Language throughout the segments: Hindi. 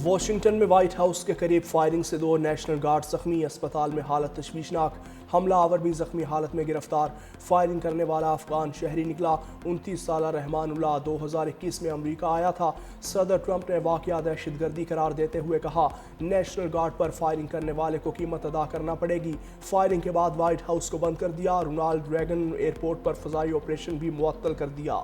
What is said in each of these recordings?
वॉशिंगटन में व्हाइट हाउस के करीब फायरिंग से 2 नेशनल गार्ड जख्मी, अस्पताल में हालत तशवीशनाक। हमलावर भी जख्मी हालत में गिरफ्तार। फायरिंग करने वाला अफगान शहरी निकला। 29 साला रहमानुल्लाह 2021 में अमेरिका आया था। सदर ट्रंप ने वाक़या दहशतगर्दी करार देते हुए कहा, नेशनल गार्ड पर फायरिंग करने वाले को कीमत अदा करना पड़ेगी। फायरिंग के बाद व्हाइट हाउस को बंद कर दिया। रोनाल्ड रेगन एयरपोर्ट पर फ़ज़ाई ऑपरेशन भी मुअत्तल कर दिया।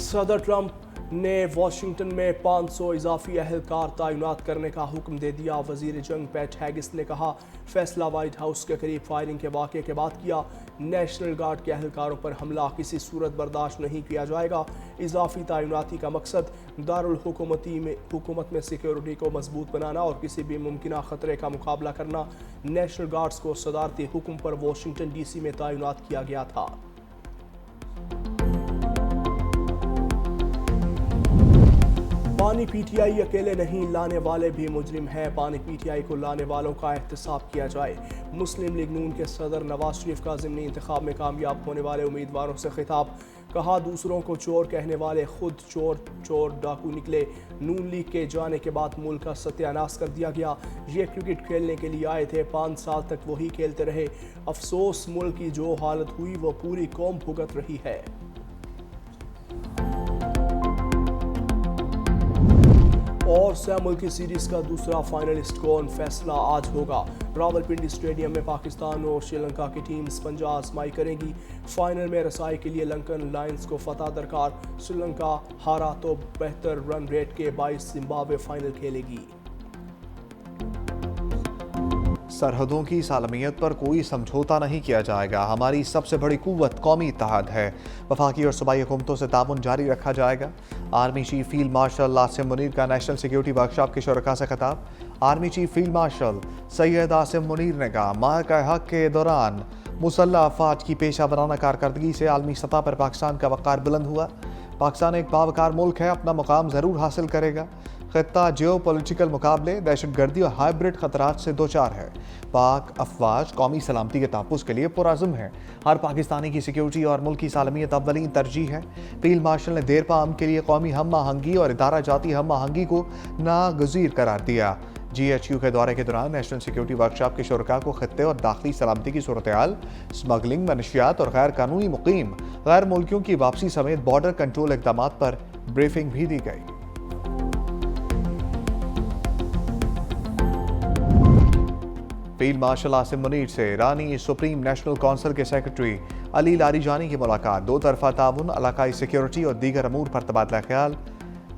सदर ट्रंप ने वाशिंगटन में 500 इजाफी अहलकार तैनात करने का हुक्म दे दिया। वजीर जंग पैट हैगिस ने कहा, फैसला व्हाइट हाउस के करीब फायरिंग के वाक़े के बाद किया। नेशनल गार्ड के अहलकारों पर हमला किसी सूरत बर्दाश्त नहीं किया जाएगा। इजाफी तैनाती का मकसद दारुल हुकूमत में सिक्योरिटी को मजबूत बनाना और किसी भी मुमकिन खतरे का मुकाबला करना। नेशनल गार्ड्स को सदारती हुक्म पर वाशिंगटन DC में तैनात किया गया था। पानी PTI अकेले नहीं, लाने वाले भी मुजरिम हैं। पानी PTI को लाने वालों का एहतसाब किया जाए। मुस्लिम लीग नून के सदर नवाज शरीफ का ज़िमनी इंतखाब में कामयाब होने वाले उम्मीदवारों से खिताब। कहा, दूसरों को चोर कहने वाले खुद चोर डाकू निकले। नून लीग के जाने के बाद मुल्क का सत्यानाश कर दिया गया। ये क्रिकेट खेलने के लिए आए थे, 5 साल तक वही खेलते रहे। अफसोस, मुल्क की जो हालत हुई वो पूरी कौम भुगत रही है। और सह मुल्की सीरीज का दूसरा फाइनलिस्ट कौन, फैसला आज होगा। रावलपिंडी स्टेडियम में पाकिस्तान और श्रीलंका की टीम्स पंजा आजमाई करेंगी। फाइनल में रसाई के लिए लंकन लायंस को फतह दरकार। श्रीलंका हारा तो बेहतर रन रेट के 22 जिम्बाब्वे फाइनल खेलेगी। सरहदों की सालमियत पर कोई समझौता नहीं किया जाएगा। हमारी सबसे बड़ी कुव्वत कौमी इत्तेहाद है। वफाकी और सूबाई हुकूमतों से ताउन जारी रखा जाएगा। Army chief field marshal Asim Munir का नेशनल सिक्योरिटी वर्कशॉप के शुरका से खिताब। Army chief field marshal Syed Asim Munir ने कहा, मार्का हक के दौरान मुसल्लह अफवाज की पेशा वराना कारकर्दगी से आलमी सतह पर पाकिस्तान का वक़ार बुलंद हुआ। पाकिस्तान एक बावकार मुल्क है, अपना मुकाम ज़रूर हासिल करेगा। खित्ता जियो पॉलिटिकल मुकाबले, दहशतगर्दी और हाइब्रिड खतरात से दो चार है। पाक अफवाज कौमी सलामती के तहफ़्फ़ुज़ के लिए पुरअज़्म है। हर पाकिस्तानी की सिक्योरिटी और मुल्क की सालमियत अव्वलीन तरजीह है। फील्ड मार्शल ने देर पाम के लिए कौमी हम आहंगी और इदारा जाती हम आहंगी को नागज़ीर करार दिया। GHQ के दौरे के दौरान नेशनल सिक्योरिटी वर्कशॉप के शुरका को खत्ते और दाखिली सलामती की सूरत हाल, स्मगलिंग, मनशियात और गैर कानूनी मुकीम गैर मुल्कियों की वापसी समेत बॉर्डर कंट्रोल इक़दामात पर ब्रीफिंग भी दी गई। फील्ड मार्शल आसिम मुनीर से ईरानी सुप्रीम नेशनल काउंसिल के सेक्रेटरी अली लारीजानी की मुलाकात। दो तरफा ताउन, इलाकाई सिक्योरिटी और दीगर अमूर पर तबादला ख्याल।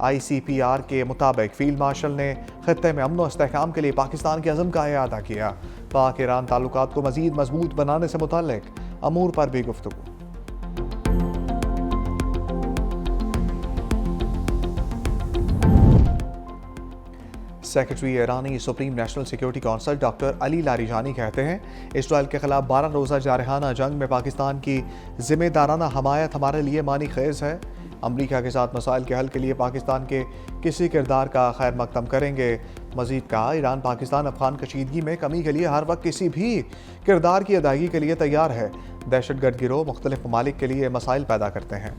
ICPR के मुताबिक फील्ड मार्शल ने खत्ते में अमन और इस्तेहकाम के लिए पाकिस्तान के अज़म का इआदा किया। पाक ईरान ताल्लुकात को मज़ीद मजबूत बनाने से मुतल्लिक अमूर पर भी गुफ्तगू। सेक्रेटरी ईरानी supreme national security council doctor Ali Larijani कहते हैं, इसराइल के खिलाफ 12 रोज़ा जारहाना जंग में पाकिस्तान की जिम्मेदाराना हमायत हमारे लिए मानी खेज है। अमरीका के साथ मसाइल के हल के लिए पाकिस्तान के किसी किरदार का खैर मकदम करेंगे। मजीद कहा, ईरान पाकिस्तान अफगान कशीदगी में कमी के लिए हर वक्त किसी भी किरदार की अदायगी के लिए तैयार है। दहशतगर्द गिरोह मुख्तलिफ ममालिक के लिए मसाइल पैदा करते हैं।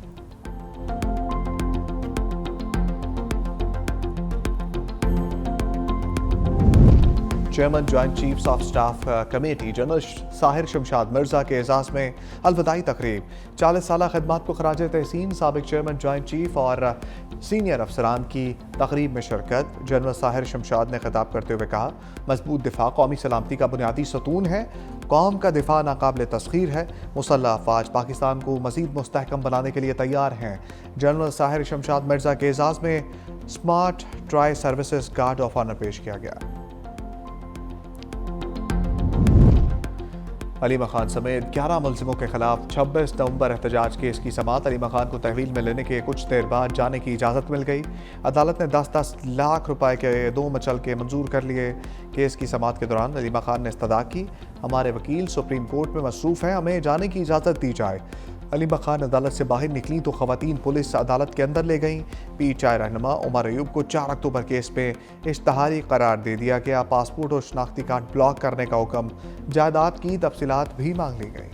Chairman joint chiefs of staff committee general Sahir Shamshad Mirza के एजाज में अलविदाई तकरीब। 40 साल खिदमत को खराज तहसीन साबिक चेयरमैन जॉइंट चीफ और सीनियर अफसरान की तकरीब में शिरकत। जनरल साहिर शमशाद ने खिताब करते हुए कहा, मजबूत दिफा कौमी सलामती का बुनियादी सतून है। कौम का दिफा नाकाबिल तस्खीर है। मुसल्लह अफवाज पाकिस्तान को मजीद मुस्तहकम बनाने के लिए तैयार हैं। जनरल साहिर शमशाद मिर्जा के एजाज में smart tri services guard of honour पेश किया गया। अलीमा खान समेत 11 मुलजिमों के खिलाफ 26 नवंबर एहतजाज केस की समाअत। अलीमा खान को तहवील में लेने के कुछ देर बाद जाने की इजाज़त मिल गई। अदालत ने 10-10 लाख रुपए के 2 मचलके मंजूर कर लिए। केस की समाअत के दौरान अलीमा खान ने इस्तदा की, हमारे वकील सुप्रीम कोर्ट में मसरूफ़ हैं, हमें जाने की इजाज़त दी जाए। अलीमा खान अदालत से बाहर निकली तो खवातीन पुलिस अदालत के अंदर ले गईं। PTI रहनुमा उमर अयूब को 4 अक्टूबर केस पे इश्तहारी करार दे दिया गया। पासपोर्ट और शनाख्ती कार्ड ब्लॉक करने का हुक्म, जायदाद की तफसीलात भी मांग ली गई।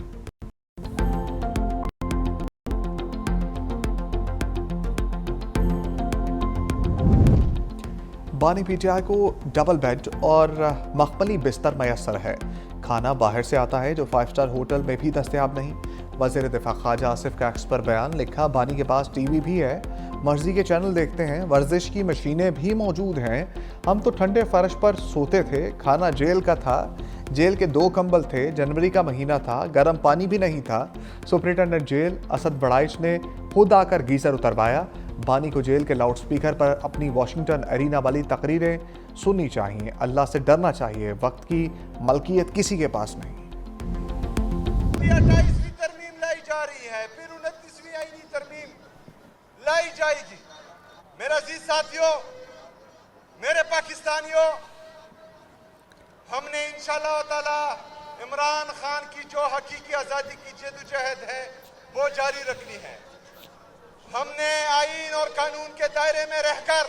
बानी PTI को डबल बेड और मखमली बिस्तर मैसर है। खाना बाहर से आता है जो 5 स्टार होटल में भी दस्तयाब नहीं। वज़ीर दिफा ख्वाजा आसिफ का एक्स पर बयान, लिखा बानी के पास टीवी भी है, मर्जी के चैनल देखते हैं, वर्जिश की मशीनें भी मौजूद हैं। हम तो ठंडे फर्श पर सोते थे, खाना जेल का था, जेल के 2 कंबल थे, जनवरी का महीना था, गर्म पानी भी नहीं था। सुपरिटेंडेंट जेल असद बड़ाइच ने खुद आकर गीजर उतरवाया। बानी को जेल के लाउडस्पीकर पर अपनी वाशिंगटन एरिना वाली तकरीरें सुननी चाहिए। अल्लाह से डरना चाहिए, वक्त की मलकियत किसी के पास नहीं। 28वीं तरमीम लाई जा रही है, फिर 29वीं आईनी तरमीम लाई जाएगी। मेरे अजीज साथियों, मेरे पाकिस्तानियों, हमने इंशाअल्लाह ताला इमरान खान की जो हकीकी आज़ादी की जद्दोजहद है वो जारी रखनी है। हमने आईन और कानून के दायरे में रहकर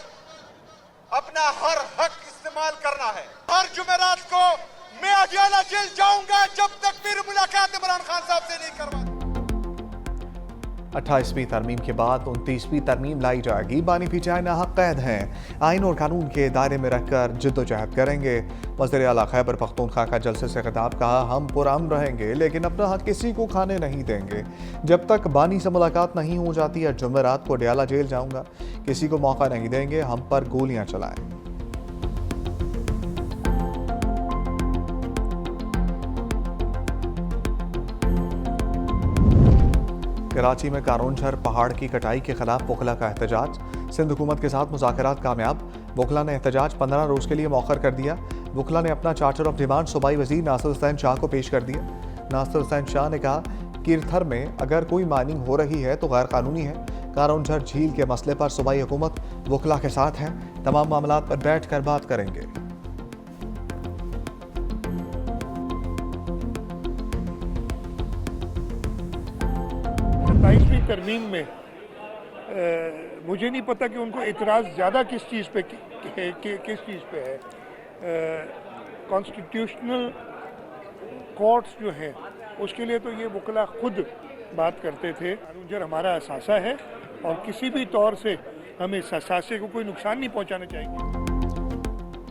अपना हर हक इस्तेमाल करना है। हर जुमेरात को मैं अडियाला जेल जाऊंगा जब तक फिर मुलाकात इमरान खान साहब से नहीं करवा। 28वीं तरमीम के बाद 29वीं तरमीम लाई जाएगी। बानी PTI नाहक कैद हैं, आइन और कानून के दायरे में रहकर जद्दोजहद करेंगे। वज़ीर आला खैबर पख्तूनख्वा का जलसे से खिताब, कहा हम पुरअमन रहेंगे लेकिन अपना हक किसी को खाने नहीं देंगे। जब तक बानी से मुलाकात नहीं हो जाती या जुमेरात को अडियाला जेल जाऊंगा, किसी को मौका नहीं देंगे हम पर गोलियां चलाएं। कराची में कारोंझर पहाड़ की कटाई के खिलाफ वकला का एहतजाज, सिंध हुकूमत के साथ मुज़ाकरात कामयाब। वकला ने एहतजाज 15 रोज़ के लिए मौखर कर दिया। वकला ने अपना चार्टर ऑफ डिमांड सूबाई वज़ीर नासिर हुसैन शाह को पेश कर दिया। नासिर हुसैन शाह ने कहा कीरथर में अगर कोई माइनिंग हो रही है तो गैर कानूनी है। कारोंझर झील के मसले पर सूबाई हुकूमत वकला के साथ है, तमाम मामलात पर बैठ कर बात करेंगे। 27वीं तरमीम में मुझे नहीं पता कि उनको इतराज़ ज़्यादा किस चीज़ पे है। कॉन्स्टिट्यूशनल कोर्ट्स जो हैं उसके लिए तो ये वकला खुद बात करते थे। कारोंझर हमारा असासा है और किसी भी तौर से हम इस असासे को कोई नुकसान नहीं पहुंचाना चाहेंगे।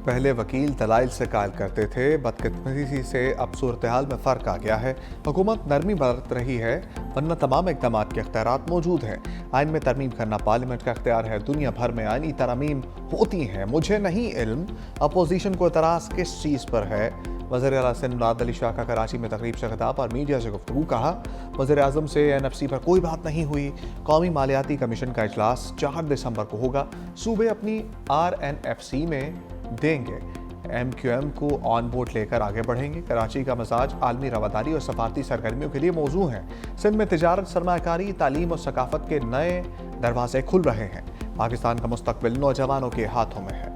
पहले वकील दलाइल से कायल करते थे, बदकिस्मती से अब सूरत हाल में फ़र्क आ गया है। हुकूमत नरमी बरत रही है वरना तमाम इक़दाम के इख्तियारात मौजूद हैं। आइन में तरमीम करना पार्लियामेंट का इख्तियार है। दुनिया भर में आइनी तरमीम होती हैं, मुझे नहीं इल्म। अपोजिशन को एतराज़ किस चीज़ पर है? वज़ीर आला सिंध मुराद अली शाह का कराची में तकरीब से खिताब और मीडिया से गुफ्तगू, कहा वज़ीर आज़म से NFC पर कोई बात नहीं हुई। कौमी मालियाती कमीशन का इजलास 4 दिसंबर को होगा। सूबे अपनी RNFC में देंगे। MQM को ऑन बोर्ड लेकर आगे बढ़ेंगे। कराची का मिजाज आलमी रवादारी और सफारती सरगर्मियों के लिए मौजू है। सिंध में तिजारत, सरमायाकारी, तालीम और सकाफत के नए दरवाजे खुल रहे हैं। पाकिस्तान का मुस्तकबिल नौजवानों के हाथों में है।